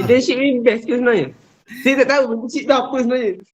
Internship ni best ke sebenarnya? Saya tak tahu internship tu apa sebenarnya.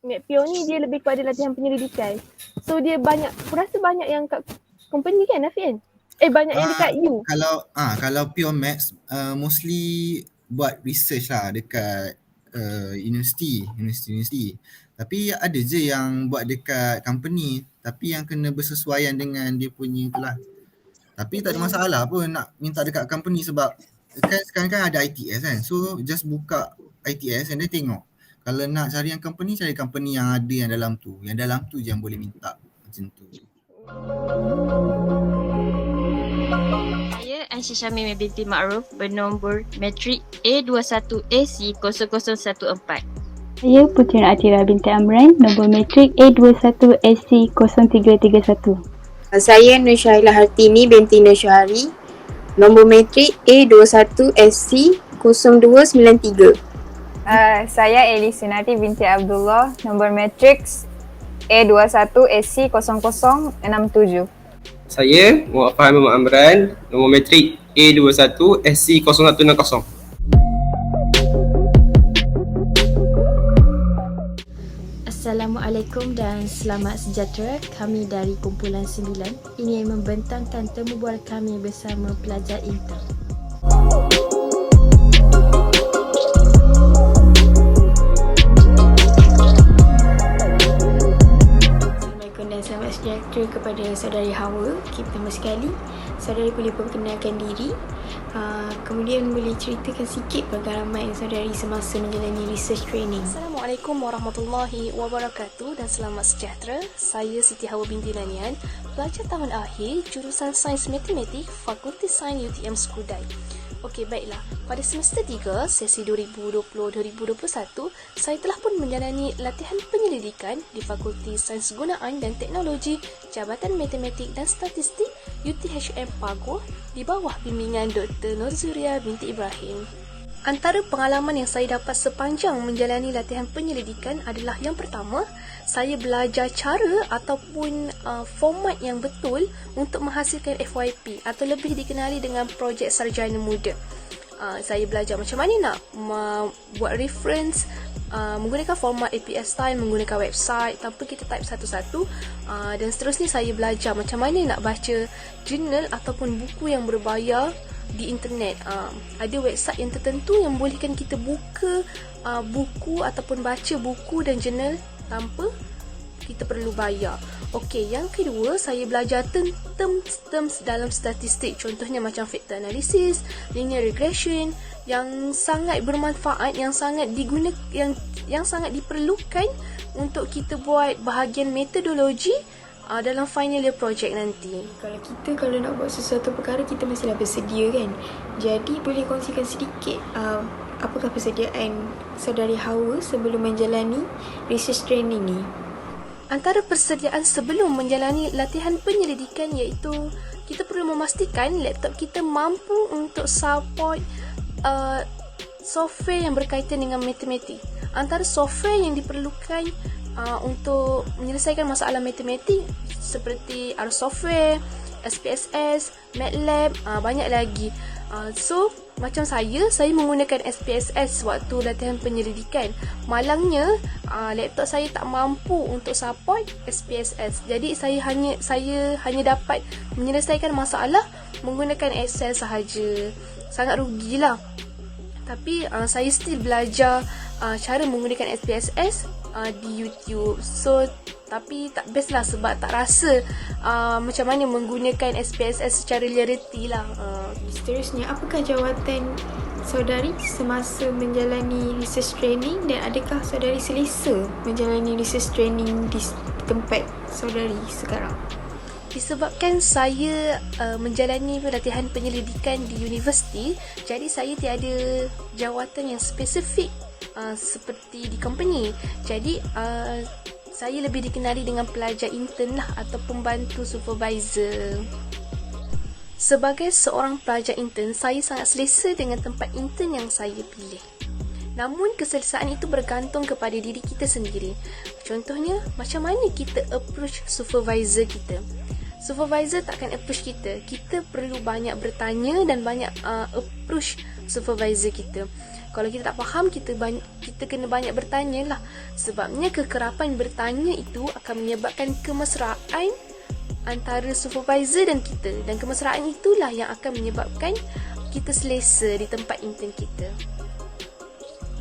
MedPio ni dia lebih kepada latihan penyelidikan. So dia banyak, aku rasa banyak yang kat company kan Afiq kan? Banyak yang dekat U. Kalau pure maths mostly buat research lah dekat universiti. Tapi ada je yang buat dekat company, tapi yang kena bersesuaian dengan dia punya itulah. Tapi tak ada masalah pun nak minta dekat company sebab kan sekarang kan ada ITS kan. So just buka ITS and then tengok. Kalau nak cari yang company, cari company yang ada yang dalam tu. Yang dalam tu je yang boleh minta macam tu. Saya Aisyah Syamim binti Ma'ruf bernombor matrik A21AC0014. Saya Puteri Atira binti Amran, nombor matrik A21SC0331. Saya Nur Syailah Hartini binti Nur Syuhari, nombor matrik A21SC0293. Saya Eli Sunati binti Abdullah, nombor matriks A21SC0067. Saya Muhammad Fahmi Amran, nombor matrik A21SC0160. Assalamualaikum dan selamat sejahtera. Kami dari Kumpulan 9 ingin membentangkan temu bual kami bersama pelajar intern. Assalamualaikum dan selamat sejahtera kepada saudari Hawa, kita sekali. Saudari boleh perkenalkan diri, kemudian boleh ceritakan sikit pengalaman saudari semasa menjalani research training. Assalamualaikum warahmatullahi wabarakatuh dan selamat sejahtera. Saya Siti Hawa binti Lanian, pelajar tahun akhir jurusan Sains Matematik Fakulti Sains UTM Skudai. Okey, baiklah. Pada semester 3, sesi 2020-2021, saya telah pun menjalani latihan penyelidikan di Fakulti Sains Gunaan dan Teknologi Jabatan Matematik dan Statistik UTHM Pagoh di bawah bimbingan Dr. Nurzuria binti Ibrahim. Antara pengalaman yang saya dapat sepanjang menjalani latihan penyelidikan adalah yang pertama, saya belajar cara ataupun format yang betul untuk menghasilkan FYP atau lebih dikenali dengan projek sarjana muda. Saya belajar macam mana nak buat reference menggunakan format APS style, menggunakan website tanpa kita type satu-satu, dan seterusnya saya belajar macam mana nak baca jurnal ataupun buku yang berbayar di internet. Ada website yang tertentu yang bolehkan kita buka buku ataupun baca buku dan jurnal tanpa kita perlu bayar. Okey, yang kedua, saya belajar terms dalam statistik, contohnya macam factor analysis, linear regression, yang sangat bermanfaat, yang sangat yang sangat diperlukan untuk kita buat bahagian metodologi dalam final year project nanti. Kalau nak buat sesuatu perkara, kita mestilah bersedia kan. Jadi boleh kongsikan sedikit apakah persediaan saudari Hawa sebelum menjalani research training ni? Antara persediaan sebelum menjalani latihan penyelidikan iaitu kita perlu memastikan laptop kita mampu untuk support software yang berkaitan dengan matematik. Antara software yang diperlukan untuk menyelesaikan masalah matematik seperti R software, SPSS, MATLAB, banyak lagi. So, macam saya menggunakan SPSS waktu latihan penyelidikan. Malangnya, laptop saya tak mampu untuk support SPSS. Jadi, saya hanya dapat menyelesaikan masalah menggunakan Excel sahaja. Sangat rugilah. Tapi, saya still belajar cara menggunakan SPSS di YouTube. So, tapi tak best lah sebab tak rasa macam mana menggunakan SPSS secara reality lah. Seterusnya, apakah jawatan saudari semasa menjalani research training dan adakah saudari selesa menjalani research training di tempat saudari sekarang? Disebabkan saya menjalani latihan penyelidikan di universiti, jadi saya tiada jawatan yang spesifik seperti di company. Jadi saya lebih dikenali dengan pelajar intern lah atau pembantu supervisor. Sebagai seorang pelajar intern, saya sangat selesa dengan tempat intern yang saya pilih. Namun keselesaan itu bergantung kepada diri kita sendiri. Contohnya, macam mana kita approach supervisor kita. Supervisor takkan approach kita. Kita perlu banyak bertanya dan banyak approach supervisor kita. Kalau kita tak faham, kita kena banyak bertanya lah. Sebabnya kekerapan bertanya itu akan menyebabkan kemesraan antara supervisor dan kita. Dan kemesraan itulah yang akan menyebabkan kita selesa di tempat intern kita.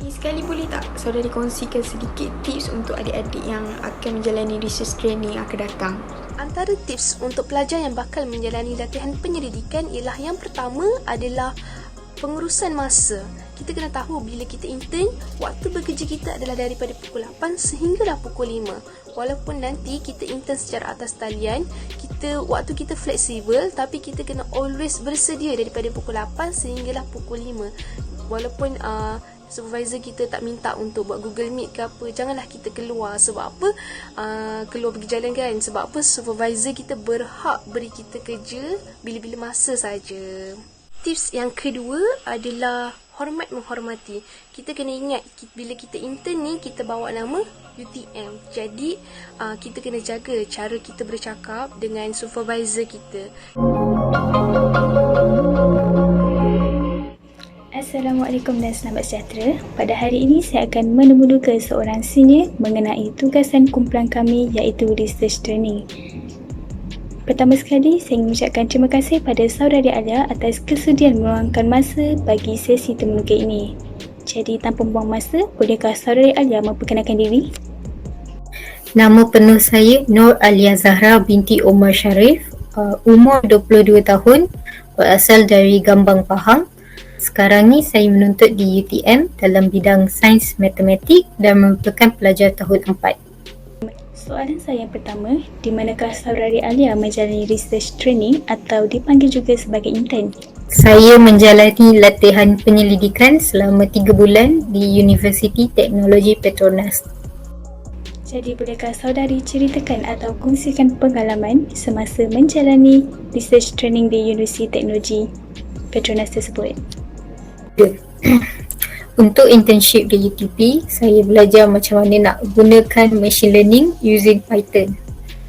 Sekali boleh tak saudari kongsikan sedikit tips untuk adik-adik yang akan menjalani research training akan datang? Antara tips untuk pelajar yang bakal menjalani latihan penyelidikan ialah yang pertama adalah pengurusan masa. Kita kena tahu bila kita intern, waktu bekerja kita adalah daripada pukul 8 sehinggalah pukul 5. Walaupun nanti kita intern secara atas talian, waktu kita fleksibel, tapi kita kena always bersedia daripada pukul 8 sehinggalah pukul 5. Walaupun supervisor kita tak minta untuk buat Google Meet ke apa, janganlah kita keluar. Sebab apa? Keluar pergi jalan kan. Sebab apa? Supervisor kita berhak beri kita kerja bila-bila masa saja. Tips yang kedua adalah hormat menghormati. Kita kena ingat bila kita intern ni, kita bawa nama UTM. Jadi kita kena jaga cara kita bercakap dengan supervisor kita. Assalamualaikum dan selamat sejahtera. Pada hari ini saya akan menemui ke seorang senior mengenai tugasan kumpulan kami iaitu research training. Pertama sekali, saya ingin mengucapkan terima kasih pada saudari Alia atas kesudian meluangkan masa bagi sesi temunuka ini. Jadi tanpa buang masa, bolehkah saudari Alia memperkenalkan diri? Nama penuh saya Nur Alia Zahra binti Omar Sharif, umur 22 tahun, berasal dari Gambang Pahang. Sekarang ni saya menuntut di UTM dalam bidang sains matematik dan merupakan pelajar tahun 4. Soalan saya yang pertama, di manakah saudari Alia menjalani research training atau dipanggil juga sebagai intern? Saya menjalani latihan penyelidikan selama 3 bulan di Universiti Teknologi Petronas. Jadi bolehkah saudari ceritakan atau kongsikan pengalaman semasa menjalani research training di Universiti Teknologi Petronas tersebut? Untuk internship di UTP, saya belajar macam mana nak gunakan machine learning using Python.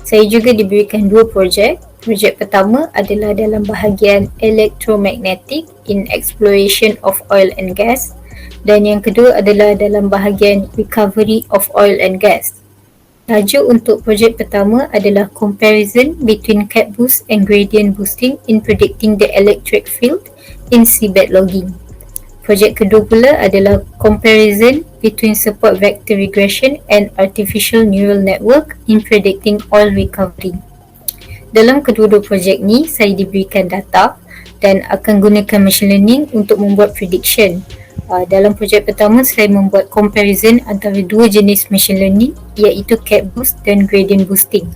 Saya juga diberikan 2 projek. Projek pertama adalah dalam bahagian electromagnetic in exploration of oil and gas, dan yang kedua adalah dalam bahagian recovery of oil and gas. Tajuk untuk projek pertama adalah comparison between cat boost and gradient boosting in predicting the electric field in seabed logging. Projek kedua pula adalah comparison between support vector regression and artificial neural network in predicting oil recovery. Dalam kedua-dua projek ni, saya diberikan data dan akan gunakan machine learning untuk membuat prediction. Dalam projek pertama, saya membuat comparison antara 2 jenis machine learning, iaitu cat boost dan gradient boosting.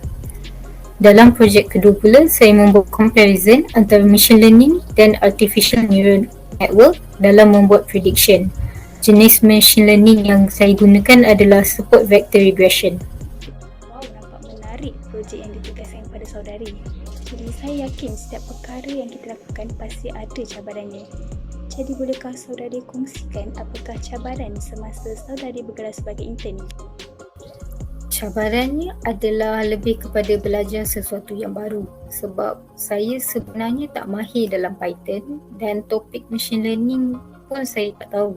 Dalam projek kedua pula, saya membuat comparison antara machine learning dan artificial neural network dalam membuat prediction. Jenis machine learning yang saya gunakan adalah support vector regression. Wow, nampak menarik projek yang ditugaskan kepada saudari. Jadi saya yakin setiap perkara yang kita lakukan pasti ada cabarannya. Jadi bolehkah saudari kongsikan apakah cabaran semasa saudari bergelar sebagai intern? Cabarannya adalah lebih kepada belajar sesuatu yang baru, sebab saya sebenarnya tak mahir dalam Python dan topik machine learning pun saya tak tahu.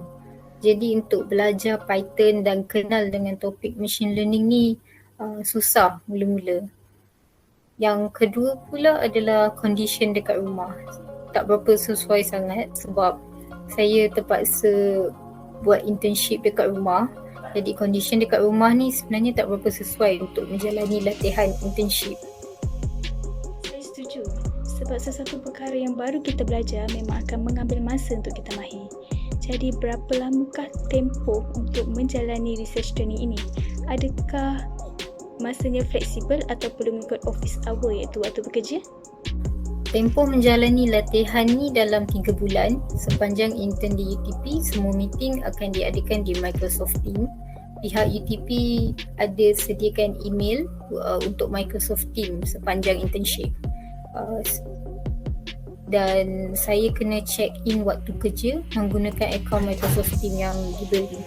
Jadi untuk belajar Python dan kenal dengan topik machine learning ni susah mula-mula. Yang kedua pula adalah condition dekat rumah. Tak berapa sesuai sangat sebab saya terpaksa buat internship dekat rumah. Jadi condition dekat rumah ni sebenarnya tak berapa sesuai untuk menjalani latihan internship. Saya setuju. Sebab sesuatu perkara yang baru kita belajar memang akan mengambil masa untuk kita mahir. Jadi berapa lamakah tempoh untuk menjalani research training ini? Adakah masanya fleksibel atau perlu mengikut office hour iaitu waktu bekerja? Tempoh menjalani latihan ni dalam 3 bulan. Sepanjang intern di UTP, semua meeting akan diadakan di Microsoft Teams. Pihak UTP ada sediakan email untuk Microsoft Teams sepanjang internship. dan saya kena check in waktu kerja menggunakan akaun Microsoft Teams yang diberi.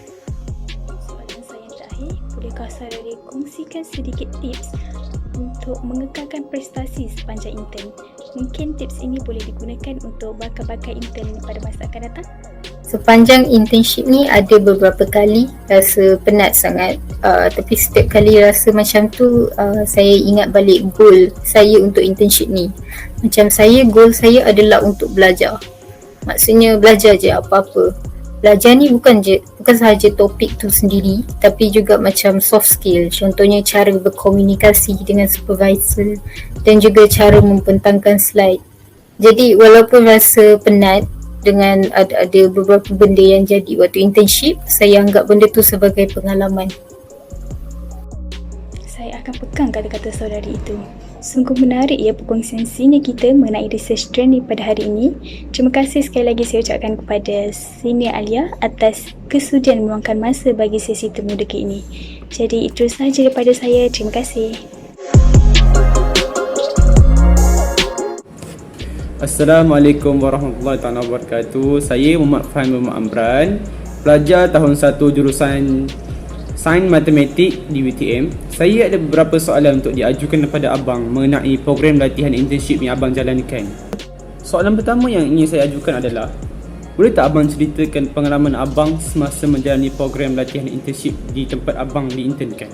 Soalan saya yang terakhir, bolehkah saudara kongsikan sedikit tips untuk mengekalkan prestasi sepanjang intern? Mungkin tips ini boleh digunakan untuk bakal-bakal intern pada masa akan datang. Sepanjang internship ni ada beberapa kali rasa penat sangat, tapi setiap kali rasa macam tu saya ingat balik goal saya untuk internship ni. Macam goal saya adalah untuk belajar. Maksudnya belajar je apa-apa. Belajar ni bukan sahaja topik tu sendiri, tapi juga macam soft skill. Contohnya cara berkomunikasi dengan supervisor dan juga cara membentangkan slide. Jadi walaupun rasa penat dengan ada beberapa benda yang jadi waktu internship, saya anggap benda tu sebagai pengalaman. Saya akan pegang kata-kata saudari itu. Sungguh menarik ya perkongsian senior kita mengenai research training pada hari ini. Terima kasih sekali lagi saya ucapkan kepada Senior Alia atas kesudian meluangkan masa bagi sesi temu deki ini. Jadi itu sahaja daripada saya. Terima kasih. Assalamualaikum warahmatullahi wabarakatuh. Saya Muhammad Fahmi Amran, pelajar tahun 1 jurusan Sains Matematik di UTM. Saya ada beberapa soalan untuk diajukan kepada abang mengenai program latihan internship yang abang jalankan. Soalan pertama yang ingin saya ajukan adalah, boleh tak abang ceritakan pengalaman abang semasa menjalani program latihan internship di tempat abang diinternkan?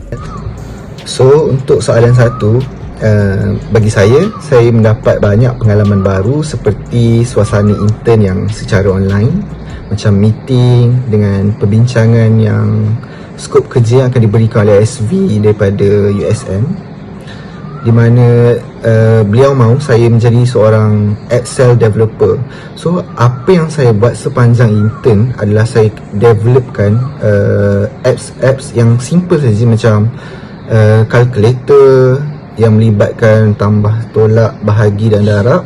So untuk soalan satu, bagi saya mendapat banyak pengalaman baru seperti suasana intern yang secara online, macam meeting dengan perbincangan yang skop kerja yang akan diberikan oleh SV daripada USM, di mana beliau mahu saya menjadi seorang Excel developer. So apa yang saya buat sepanjang intern adalah saya developkan apps yang simple saja, macam calculator yang melibatkan tambah, tolak, bahagi dan darab.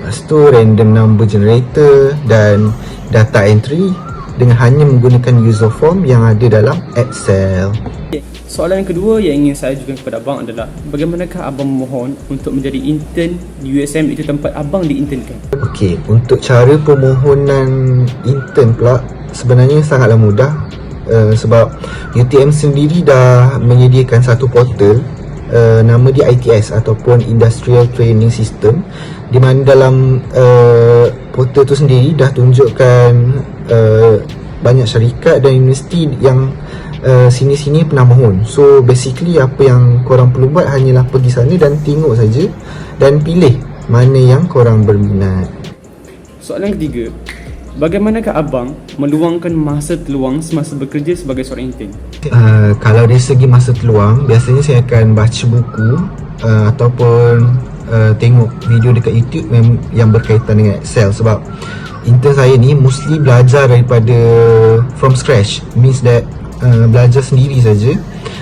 Lepas tu random number generator dan data entry dengan hanya menggunakan user form yang ada dalam Excel. Soalan yang kedua yang ingin saya ajukan kepada abang adalah, bagaimanakah abang memohon untuk menjadi intern di USM itu tempat abang diinternkan? Okey, untuk cara permohonan intern pula sebenarnya sangatlah mudah, sebab UTM sendiri dah menyediakan satu portal, nama dia ITS ataupun Industrial Training System, di mana dalam portal tu sendiri dah tunjukkan banyak syarikat dan universiti yang sini-sini pernah mohon. So basically apa yang korang perlu buat hanyalah pergi sana dan tengok saja dan pilih mana yang korang berminat. Soalan ketiga, bagaimanakah abang meluangkan masa terluang semasa bekerja sebagai seorang intern? Kalau dari segi masa terluang, biasanya saya akan baca buku ataupun tengok video dekat YouTube yang berkaitan dengan Excel, sebab intern saya ni mostly belajar daripada from scratch, means that belajar sendiri saja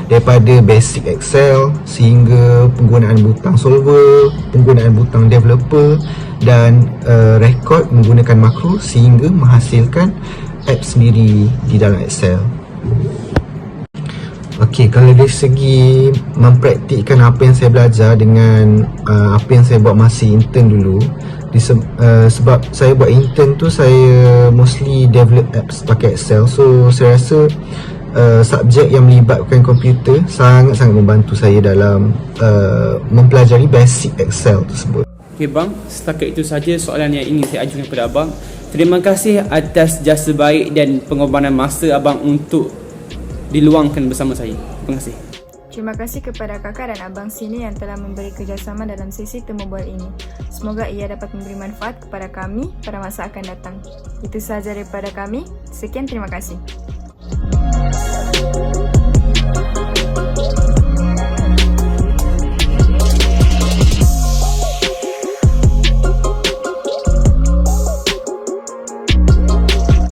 daripada basic Excel sehingga penggunaan butang solver, penggunaan butang developer dan rekod menggunakan makro sehingga menghasilkan app sendiri di dalam Excel. Okey, kalau dari segi mempraktikkan apa yang saya belajar dengan apa yang saya buat masa intern dulu, sebab saya buat intern tu saya mostly develop apps pakai Excel, so saya rasa subjek yang melibatkan komputer sangat-sangat membantu saya dalam mempelajari basic Excel tersebut. Okey bang, setakat itu saja soalan yang ingin saya ajukan kepada abang. Terima kasih atas jasa baik dan pengorbanan masa abang untuk diluangkan bersama saya. Terima kasih. Terima kasih kepada kakak dan abang sini yang telah memberi kerjasama dalam sesi temu bual ini. Semoga ia dapat memberi manfaat kepada kami pada masa akan datang. Itu sahaja daripada kami. Sekian, terima kasih.